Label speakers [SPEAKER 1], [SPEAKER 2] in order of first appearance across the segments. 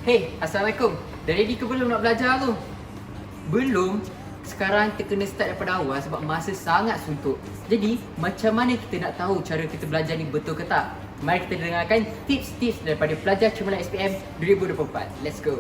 [SPEAKER 1] Hey, Assalamualaikum. Dah ready ke belum nak belajar tu? Belum? Sekarang kita kena start daripada awal sebab masa sangat suntuk. Jadi, macam mana kita nak tahu cara kita belajar ni betul ke tak? Mari kita dengarkan tips-tips daripada pelajar cemerlang SPM 2024. Let's go!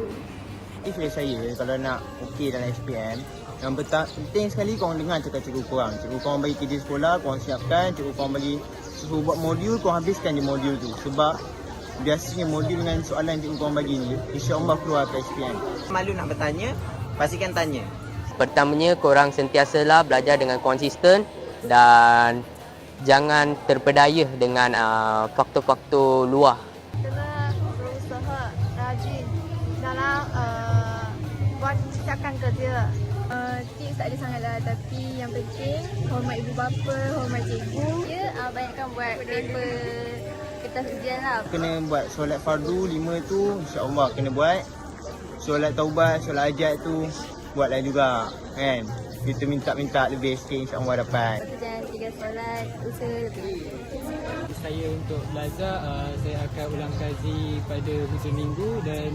[SPEAKER 2] Tips dari saya kalau nak okey dalam SPM, yang penting sekali korang dengar cakap cikgu korang. Cikgu korang bagi kerja sekolah, korang siapkan. Cikgu korang bagi suruh buat modul, korang habiskan je modul tu. Sebab biasanya modul dengan soalan cikgu korang bagi ni, insya-Allah keluar ke SPM.
[SPEAKER 3] Malu nak bertanya, pastikan tanya.
[SPEAKER 4] Pertamanya, korang sentiasalah belajar dengan konsisten dan jangan terpedaya dengan faktor-faktor luar.
[SPEAKER 5] Kena berusaha rajin dalam buat siapkan kerja. Tips tak ada sangatlah, tapi yang penting hormat ibu bapa, hormat cikgu. Banyakkan buat paper kertas ujian lah.
[SPEAKER 2] Kena buat solat fardu 5 tu, insya-Allah kena buat. Solat taubat, solat hajat tu buatlah juga, kan? Kita minta lebih sikit, insya-Allah dapat.
[SPEAKER 5] Lepas tu jangan tinggal solat, usaha lebih.
[SPEAKER 6] Saya untuk belajar, saya akan ulang kaji pada hujung minggu dan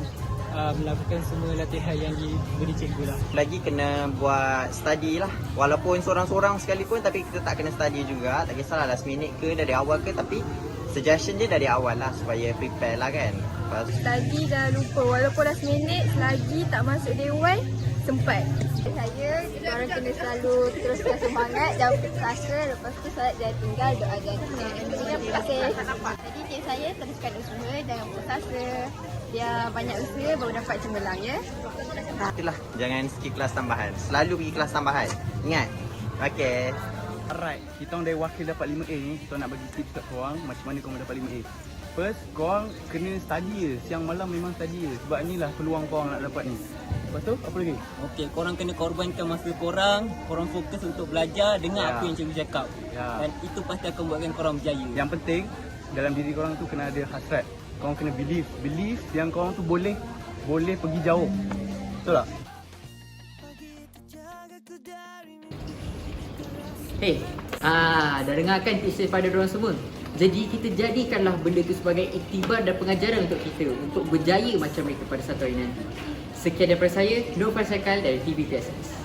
[SPEAKER 6] melakukan semua latihan yang diberi cikgu lah.
[SPEAKER 3] Lagi kena buat study lah. Walaupun seorang-seorang sekalipun, tapi kita tak kena study juga. Tak kisahlah last minute ke, dari awal ke, tapi suggestion dia dari awal lah supaya prepare lah kan.
[SPEAKER 5] Study jangan lupa, walaupun last minute selagi tak masuk day 1, sempat. Saya, korang kena selalu teruskan semangat, jangan putus asa. Lepas tu solat jangan tinggal, doa jangan tinggal. Terima kasih. Jadi tips saya, teruskan usaha, jangan putus asa. Dia banyak usaha baru dapat cemerlang ya.
[SPEAKER 3] Itulah, jangan skip kelas tambahan. Selalu pergi kelas tambahan. Ingat? Okay.
[SPEAKER 7] Alright, kita orang dari wakil dapat 5A ni, kita nak bagi tips kat korang macam mana korang dapat 5A. First, korang kena study je. Siang malam memang study je. Sebab inilah peluang korang nak dapat ni. Lepas tu, apa lagi?
[SPEAKER 6] Okey, korang kena korbankan masa korang fokus untuk belajar, dengar apa yang cikgu cakap. Dan itu pasti akan buatkan korang berjaya.
[SPEAKER 7] Yang penting, dalam diri korang tu kena ada hasrat. Korang kena believe yang korang tu boleh pergi jauh. Betul tak?
[SPEAKER 1] Hey, dah dengarkan tips daripada diorang semua? Jadi kita jadikanlah benda tu sebagai iktibar dan pengajaran untuk kita untuk berjaya macam mereka pada satu hari nanti. Sekian daripada saya, Nur Faisal dari TVPSS.